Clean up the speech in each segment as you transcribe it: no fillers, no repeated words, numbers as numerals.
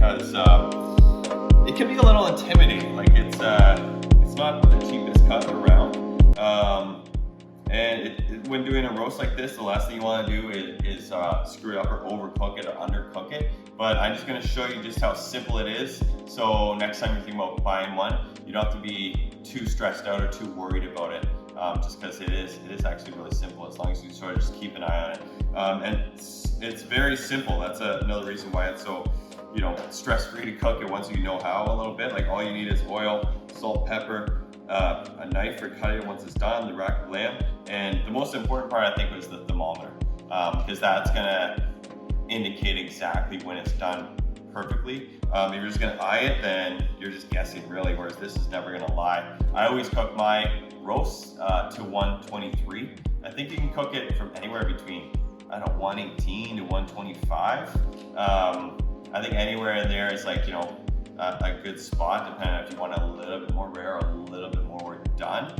because it can be a little intimidating. Like it's not the cheapest cut around. And when doing a roast like this, the last thing you want to do is screw it up or overcook it or undercook it. But I'm just going to show you just how simple it is. So next time you're thinking about buying one, you don't have to be too stressed out or too worried about it. Just because it is actually really simple as long as you sort of just keep an eye on it. And it's very simple. That's another reason why it's so, stress-free to cook it once you know how a little bit. Like all you need is oil, salt, pepper, a knife for cutting it once it's done, the rack of lamb, and the most important part I think was the thermometer, because that's gonna indicate exactly when it's done perfectly. If you're just gonna eye it, then you're just guessing really, whereas this is never gonna lie. I always cook my roasts to 123. I think you can cook it from anywhere between, 118 to 125. I think anywhere in there is like, a good spot, depending on if you want a little bit more rare or a little bit more done.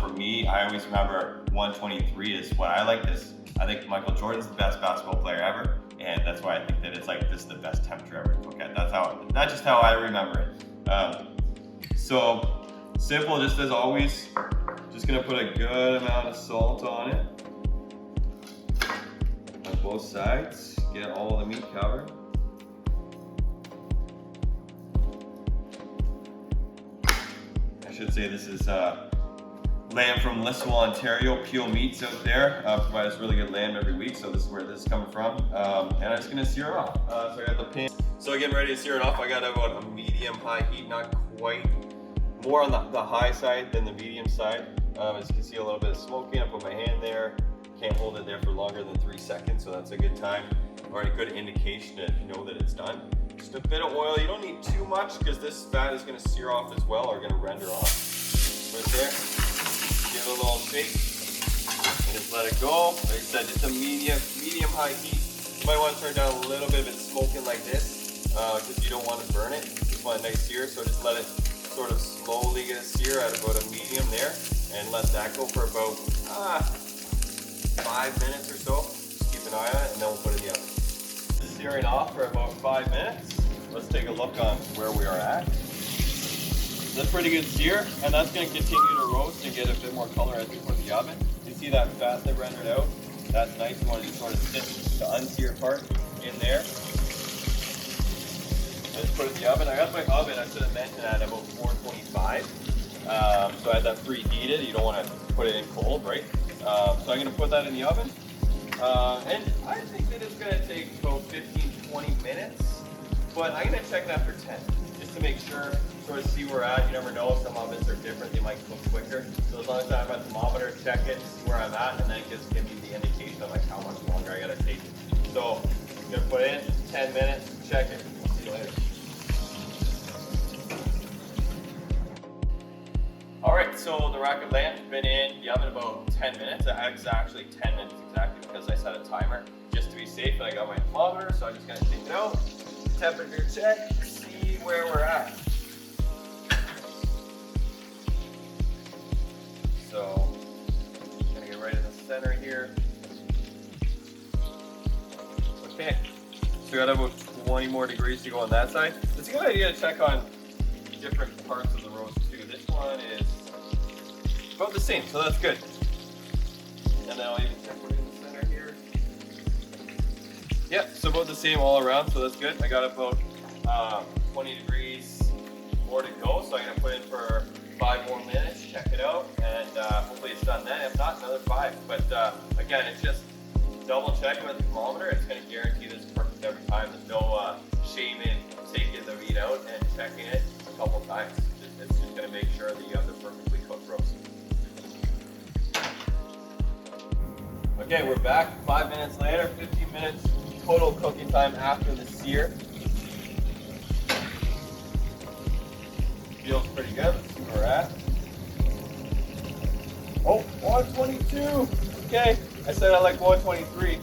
For me, I always remember 123 is what I like. I think Michael Jordan's the best basketball player ever, and that's why I think that it's like this is the best temperature ever to cook at. That's just how I remember it. So simple, just as always. Just gonna put a good amount of salt on it on both sides. Get all the meat covered. I should say this is lamb from Listowell, Ontario. Peel Meats out there provides really good lamb every week, so this is where this is coming from. And I'm just gonna sear it off. So I got the pan. So getting ready to sear it off, I got about a medium-high heat, not quite, more on the high side than the medium side. As you can see, a little bit of smoking. I put my hand there. Can't hold it there for longer than 3 seconds, so that's a good time or a good indication to know that it's done. Just a bit of oil. You don't need too much because this fat is going to sear off as well, or going to render off. Right there. Give it a little shake and just let it go. Like I said, just a medium-high heat. You might want to turn down a little bit if it's smoking like this because you don't want to burn it. You just want a nice sear, so just let it sort of slowly get a sear at about a medium there, and let that go for about 5 minutes or so. Just keep an eye on it, and then we'll put it in the oven. Searing off for about 5 minutes. Let's take a look on where we are at. That's pretty good sear, and that's going to continue to roast and get a bit more color as we put it in the oven. You see that fat that rendered out? That's nice. You want to sort of sit the unseared part in there. Just put it in the oven. I got my oven, I should have mentioned, at about 425. So I had that preheated. You don't want to put it in cold, right? So I'm going to put that in the oven. And I think that it's going to take about 15-20 minutes. But I'm going to check that for 10, just to make sure, sort of see where we're at. You never know, some ovens are different. They might cook quicker. So as long as I have my thermometer, check it, see where I'm at, and then it just gives me the indication of like how much longer I got to take. So I'm going to put in 10 minutes, check it. See you later. Alright, so the rack of lamb's been in the oven about 10 minutes. It's actually 10 minutes exactly because I set a timer just to be safe. And I got my thermometer, so I'm just going to take it out. Temperature check, see where we're at. So, I'm going to get right in the center here. Okay, so we got about 20 more degrees to go on that side. It's a good idea to check on different parts of the roast too. This one is about the same, so that's good. And then I'll even check what in the center here. Yep, so about the same all around, so that's good. I got about 20 degrees more to go, so I'm going to put in for 5 more minutes, check it out, and hopefully it's done then. If not, another 5. But again, it's just double checking with the thermometer. It's going to guarantee this is perfect every time. There's no shame in taking the meat out and checking it a couple times. It's just going to make sure that you have the perfectly cooked roast. Okay, we're back 5 minutes later, 15 minutes total cooking time after the sear. Feels pretty good. Let's see where we're at. Oh, 122. Okay, I said I like 123.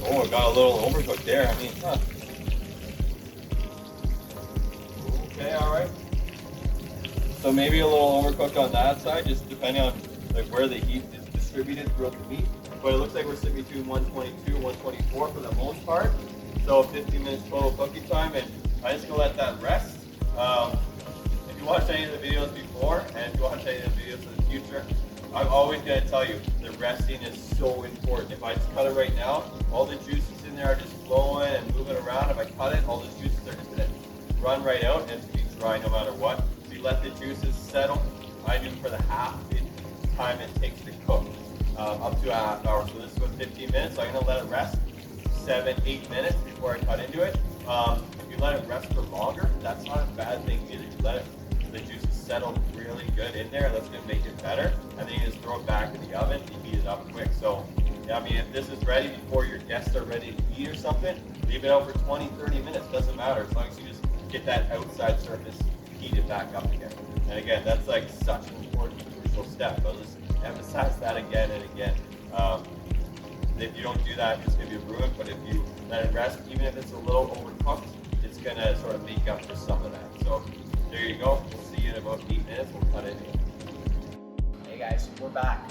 Oh, it got a little overcooked there. I mean, Okay, all right. So maybe a little overcooked on that side, just depending on like where the heat is distributed throughout the meat. but it looks like we're sitting between 122 and 124 for the most part. So 15 minutes total cooking time, and I'm just gonna let that rest. If you watched any of the videos before, and if you watch any of the videos in the future, I'm always gonna tell you the resting is so important. If I just cut it right now, all the juices in there are just flowing and moving around. If I cut it, all the juices are just gonna run right out, and it's gonna be dry no matter what. So you let the juices settle. I do for the half the time it takes to cook, up to a half hour. So this is about 15 minutes. So I'm gonna let it rest 7-8 minutes before I cut into it. If you let it rest for longer, that's not a bad thing either. You let the juices settle really good in there. That's gonna make it better. And then you just throw it back in the oven and heat it up quick. So yeah, I mean, if this is ready before your guests are ready to eat or something, leave it out for 20-30 minutes. Doesn't matter, as long as you just get that outside surface heated back up again. And again, that's like such an important, crucial step. I'll just emphasize that again and again. If you don't do that, it's going to be ruined. But if you let it rest, even if it's a little overcooked, it's going to sort of make up for some of that. So there you go. We'll see you in about 8 minutes. We'll cut it in. Hey guys, we're back.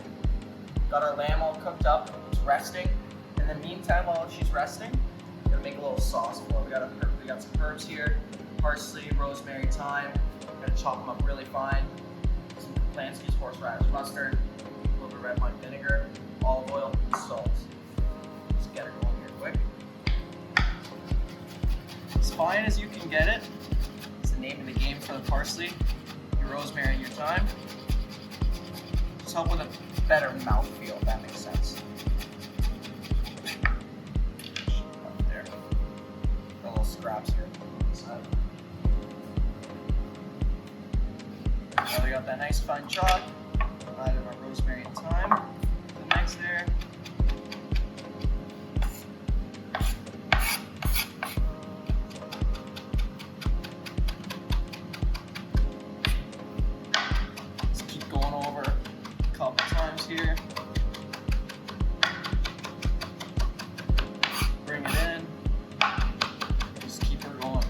Got our lamb all cooked up. It's resting. In the meantime, while she's resting, we're gonna make a little sauce for it. We got some herbs here: parsley, rosemary, thyme. We're gonna chop them up really fine. Some Clancy's horseradish mustard, a little bit of red wine vinegar, olive oil, and salt. Just get her going here quick. As fine as you can get it. It's the name of the game for the parsley, your rosemary, and your thyme. Just help with a better mouthfeel, if that makes sense. There. Got little scraps here on the side. Now we got that nice fine chop. Add in our rosemary and thyme. The mix there. Just keep going over a couple times here. Bring it in. Just keep her going.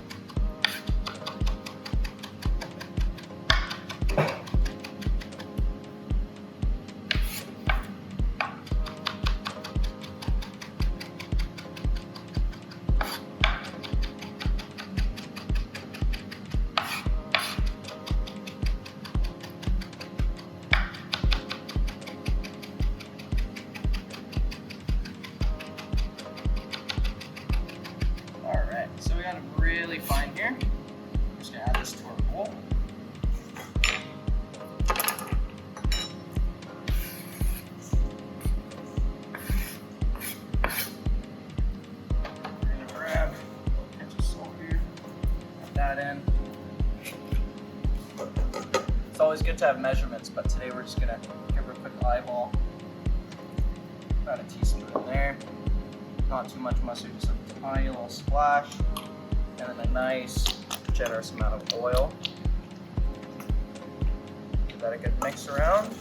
So we got it really fine here. I'm just gonna add this to our bowl. We're gonna grab a pinch of salt here, put that in. It's always good to have measurements, but today we're just gonna give her a quick eyeball. About a teaspoon in there. Not too much mustard, just a tiny little splash. And then a nice generous amount of oil. Give that a good mix around.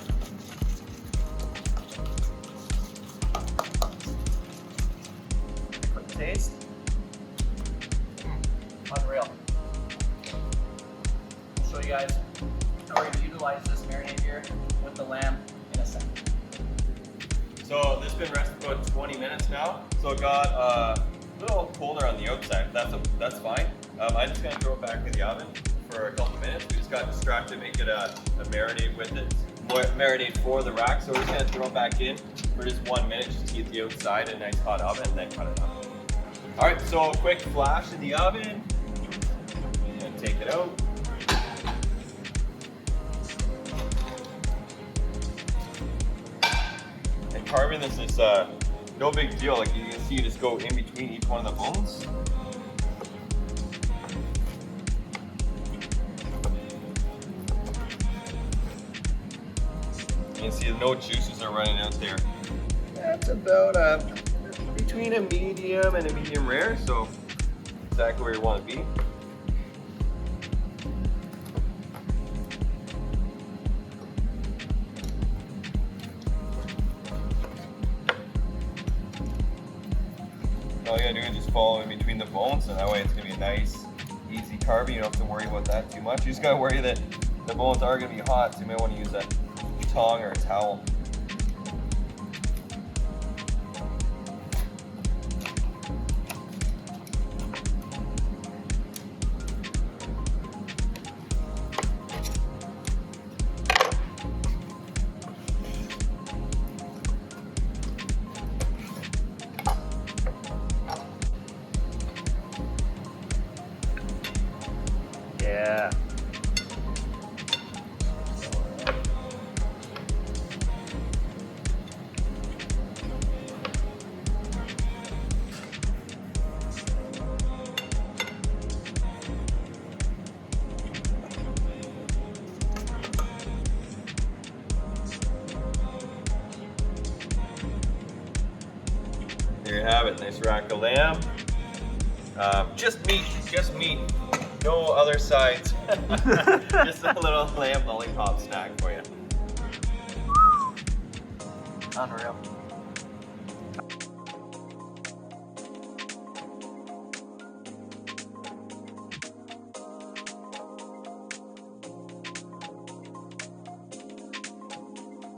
Quick taste. Unreal. I'll show you guys how we're going to utilize this marinade here with the lamb in a second. So this has been resting for about 20 minutes now. So it got a little colder on the outside. That's fine. I'm just gonna throw it back in the oven for a couple minutes. We just got distracted making a marinade with it, marinade for the rack. So we're just gonna throw it back in for just 1 minute just to get the outside in a nice hot oven and then cut it up. All right, so a quick flash in the oven. And take it out. And carving this is no big deal. Like you can see, you just go in between each one of the bones. You can see no juices are running out there. That's about between a medium and a medium rare, so exactly where you want to be. All you gotta do is just follow in between the bones, so that way it's gonna be a nice, easy carving. You don't have to worry about that too much. You just gotta worry that the bones are gonna be hot, so you may want to use a tongue or a towel. you have it, nice rack of lamb. Just meat, no other sides. Just a little lamb lollipop snack for you. Unreal.